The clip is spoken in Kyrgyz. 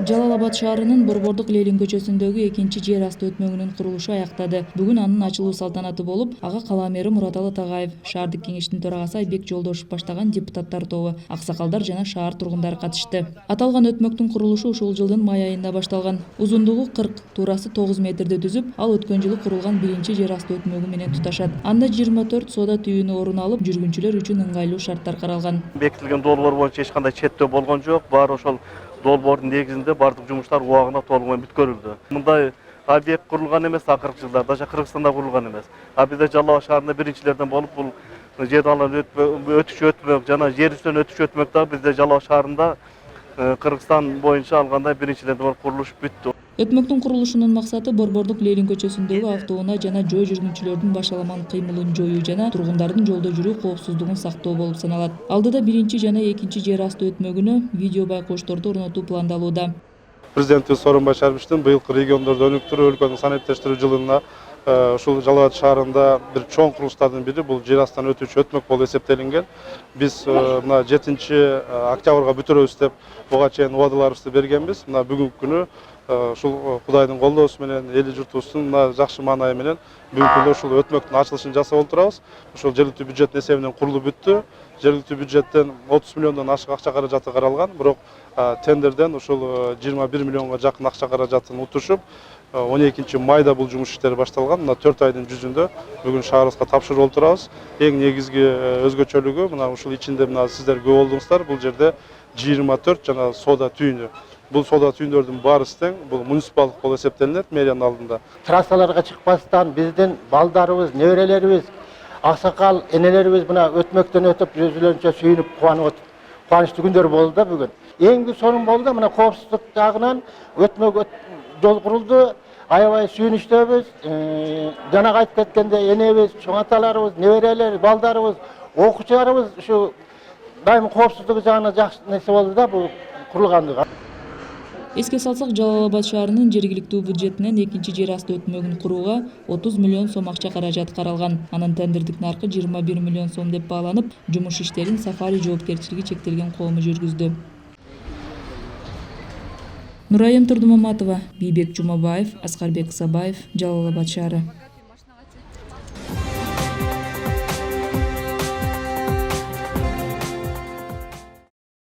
Жалал Абад шаарынын Борбордук Ленин көчөсүндөгү экинчи жер асты өтмөгүнүн курулушу аяктады. Бүгүн анын ачылуу салтанаты болуп, ага кала мэри Мураталы Тагаев, шаардык кеңештин төрагасы Айбек Жолдошов баштаган депутаттар тобу, аксакалдар жана шаар тургундары катышты. Аталган өтмөктүн курулушу ушул жылдын май айында башталган. Узундугу 40, туурасы 9 метрди түзүп, ал өткөн жылы курулган биринчи жер асты өтмөгү менен туташат. Анда 24 соода түйүнү орун алып, жүргүнчүлөр үчүн ыңгайлуу шарттар каралган. Бекитилген долбоор боюнча эч кандай четтөө болгон жок. Баары ошол долбоордун негизинде бардык жумуштар убагында толук менен бүткөрүлдү. Мындай объект курулган эмес акыркы жылдарда, даже Кыргызстанда курулган эмес. Бизде Жалал Абад шаарында биринчилерден болуп, бул жер алып өтүш өтмөк жана жер үстүнөн өтүш өтмөк да бизде Жалал Абад шаарында Кыргызстан боюнча алганда биринчилерден болуп курулуш бүттү. Өтмөктүн курулушунун максаты Борбордук Ленин көчөсүндөгү автоунаа жана жөө жүргүнчүлөрдүн башаламан кыймылын жоюу жана тургундардын жолдо жүрүү коопсуздугун сактоо болуп саналат. Алдыда биринчи жана экинчи жер асты өтмөгүнө видео байкошторду орнотуу пландалууда. Президентибиз Сооронбай Шариповичтин быйылкы региондорду өнүктүрүү, өлкөнү санариптештирүү жылына ушул Жалал Абад шаарында бир чоң курулуштардын бири бул жер астынан өтүүчү өтмөк болуп эсептелинген. Биз мына 7 октябрга бүтүрөбүз деп буга чейин убадаларыбызды бергенбиз. Мына бүгүнкү күнү ушул Кудайдын колдоосу менен эли журтубуздун мына жакшы маанайы менен бүгүнкү күндө ушул өтмөктүн ачылышын жасап отурабыз. Ушул жергиликтүү бюджеттин эсебинен курулуп бүттү. Жергиликтүү бюджеттен 30 миллиондон ашык акча каражаты каралган, бирок тендерден ушул 21 миллионго жакын акча каражатын утушуп, 12 майда бул жумуш иштери башталган. Мына 4 айдын жүзүндө бүгүн шаарыбызга тапшырып отурабыз. Эң негизги өзгөчөлүгү мына ушул ичинде мына сиздер көп болдуңуздар. Бул жерде 24 жана соода түйүнү. Бул соода түйүндөрдүн баарысы тең бул муниципалдык болуп эсептелинет мэриянын алдында. Трассаларга чыкпастан биздин балдарыбыз, неберелерибиз, аксакал энелерибиз мына өтмөктөн өтүп өзүлөрүнчө сүйүнүп кубанычтуу күндөр болду да бүгүн. Эң сонун болду да мына коопсуздук жагынан өтмөк жол курулду. Аябай сүйүнүчтөбүз. Жана айтып кеткендей энебиз, чоң аталарыбыз, неберелер, балдарыбыз, окуучуларыбыз ушу дайым коопсуздугу жагынан жакшы нерсе болду да бул курулгандыгы. Эске салсак, Жалал Абад шаарынын жергиликтүү бюджетинен экинчи жер асты өтмөгүн курууга 30 миллион сом акча каражат каралган. Анын тендердик наркы 21 миллион сом деп бааланып, жумуш иштерин Сафари жоопкерчилиги чектелген коому жүргүздү. Нурайым Турдумаматова, Бийбек Жумабаев, Аскарбек Сабаев, Жалал Абад шаары.